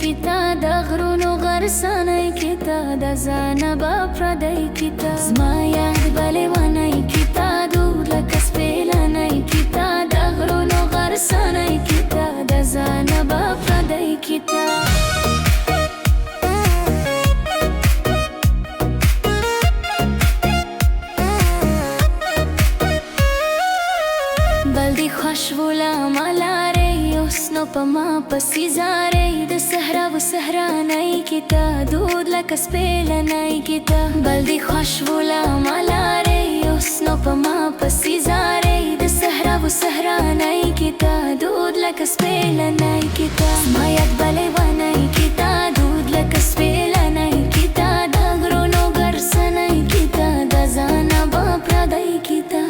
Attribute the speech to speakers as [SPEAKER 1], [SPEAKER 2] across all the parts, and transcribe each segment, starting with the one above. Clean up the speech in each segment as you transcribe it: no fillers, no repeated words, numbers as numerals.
[SPEAKER 1] kita da غرونو غرسنۍ kita da ځانه به پردی kita زما یاد به لیونی kita دور لکه سپېلنی kita da غرونو غرسنۍ kita da ځانه به پردی kita بلدی خوش ولا ملاره اوس نو په ما پسې زارې د صحرا و صحرانۍ kita دود لکه سپېلنۍ kita بلدی خوش ولا ملاره اوس نو په ما پسې زارې د صحرا و صحرانۍ kita دود لکه سپېلنۍ kita ما یاد به لیونی kita دود لکه سپېلنۍ kita د غرونو غرسنۍ kita د ځانه به پردی kita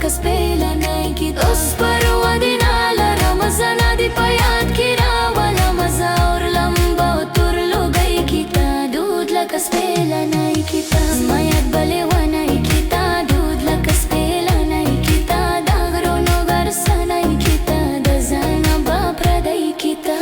[SPEAKER 1] لکه سپېلنۍ kita اوس پرودینه لرم زنه دې په یاد کې راوله مزه اور لمبه او تور لوګی kita دود لکه سپېلنۍ kita زما یاد به لیونی kita دود لکه سپېلنۍ kita د غرونو غرسنۍ kita د ځانه به پردی kita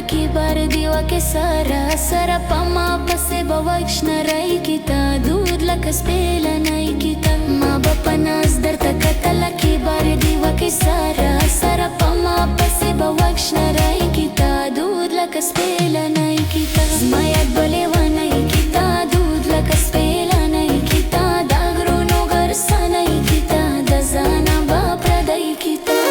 [SPEAKER 1] کی بار دیوا کې سارا سره پما پسې بوښ نړۍ kita دود لکه سپېلنۍ kita ما په ناز درته کتل کی بار دیوا کې سارا سره پما پسې بوښ نړۍ kita دود لکه سپېلنۍ kita زما یاد به لیونی kita دود لکه سپېلنۍ kita د غرونو غرسنۍ kita د ځانه به پردی kita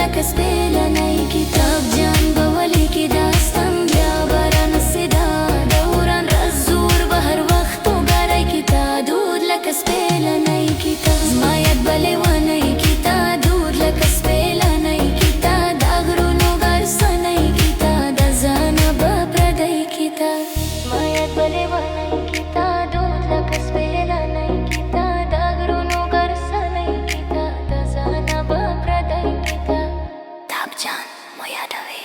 [SPEAKER 1] لکه سپېلنۍ کتاب جان به ولي کې داستان بیا باران سدا دوران رزور به هر وخت وګرای kita دود لکه سپېلنۍ kita زما یاد به لیونی kita دود لکه سپېلنۍ kita د غرونو غرسنۍ kita د ځانه به پردی kita زما یاد به لیونی kita دود لکه سپېلنۍ kita د غرونو غرسنۍ kita د ځانه به پردی kita جان مو یادوي